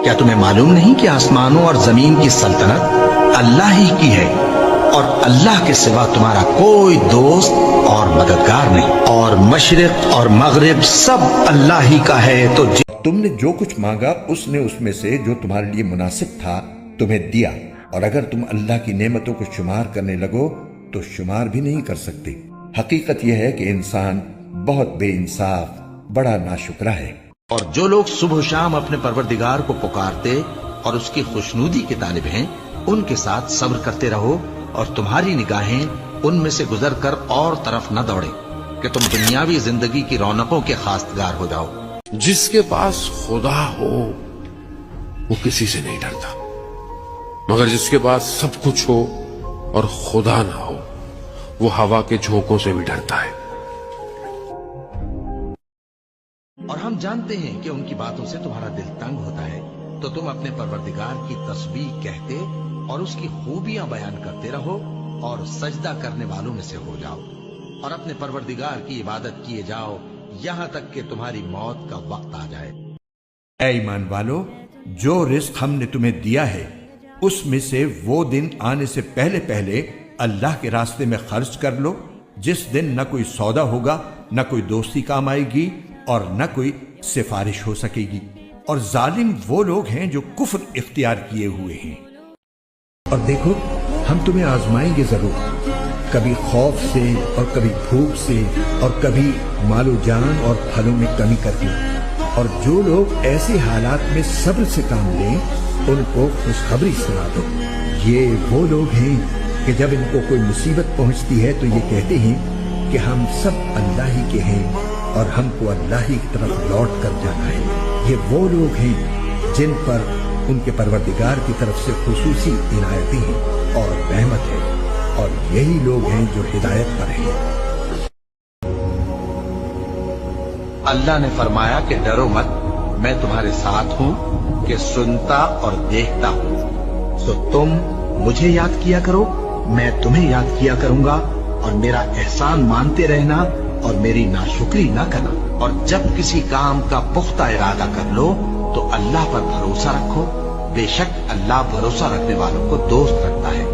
کیا تمہیں معلوم نہیں کہ آسمانوں اور زمین کی سلطنت اللہ ہی کی ہے اور اللہ کے سوا تمہارا کوئی دوست اور مددگار نہیں، اور مشرق اور مغرب سب اللہ ہی کا ہے۔ تو تم نے جو کچھ مانگا اس نے اس میں سے جو تمہارے لیے مناسب تھا تمہیں دیا، اور اگر تم اللہ کی نعمتوں کو شمار کرنے لگو تو شمار بھی نہیں کر سکتے۔ حقیقت یہ ہے کہ انسان بہت بے انصاف، بڑا ناشکرا ہے۔ اور جو لوگ صبح و شام اپنے پروردگار کو پکارتے اور اس کی خوشنودی کے طالب ہیں، ان کے ساتھ صبر کرتے رہو، اور تمہاری نگاہیں ان میں سے گزر کر اور طرف نہ دوڑے کہ تم دنیاوی زندگی کی رونقوں کے خواستگار ہو جاؤ۔ جس کے پاس خدا ہو وہ کسی سے نہیں ڈرتا، مگر جس کے پاس سب کچھ ہو اور خدا نہ ہو وہ ہوا کے جھونکوں سے بھی ڈرتا ہے۔ اور ہم جانتے ہیں کہ ان کی باتوں سے تمہارا دل تنگ ہوتا ہے، تو تم اپنے پروردگار کی تسبیح کہتے اور اس کی خوبیاں بیان کرتے رہو اور سجدہ کرنے والوں میں سے ہو جاؤ، اور اپنے پروردگار کی عبادت کیے جاؤ یہاں تک کہ تمہاری موت کا وقت آ جائے۔ اے ایمان والو، جو رزق ہم نے تمہیں دیا ہے اس میں سے وہ دن آنے سے پہلے پہلے اللہ کے راستے میں خرچ کر لو، جس دن نہ کوئی سودا ہوگا، نہ کوئی دوستی کام آئے گی اور نہ کوئی سفارش ہو سکے گی، اور ظالم وہ لوگ ہیں جو کفر اختیار کیے ہوئے ہیں۔ اور دیکھو، ہم تمہیں آزمائیں گے ضرور، کبھی خوف سے اور کبھی بھوک سے اور کبھی مال و جان اور پھلوں میں کمی کر کے، اور جو لوگ ایسے حالات میں صبر سے کام لیں ان کو خوشخبری سنا دو۔ یہ وہ لوگ ہیں کہ جب ان کو کوئی مصیبت پہنچتی ہے تو یہ کہتے ہیں کہ ہم سب اللہ ہی کے ہیں اور ہم کو اللہ ہی کی طرف لوٹ کر جانا ہے۔ یہ وہ لوگ ہیں جن پر ان کے پروردگار کی طرف سے خصوصی عنایتیں ہیں اور رحمت ہے، اور یہی لوگ ہیں جو ہدایت پر ہیں۔ اللہ نے فرمایا کہ ڈرو مت، میں تمہارے ساتھ ہوں کہ سنتا اور دیکھتا ہوں، سو تم مجھے یاد کیا کرو، میں تمہیں یاد کیا کروں گا، اور میرا احسان مانتے رہنا اور میری ناشکری نہ کرنا۔ اور جب کسی کام کا پختہ ارادہ کر لو تو اللہ پر بھروسہ رکھو، بے شک اللہ بھروسہ رکھنے والوں کو دوست رکھتا ہے۔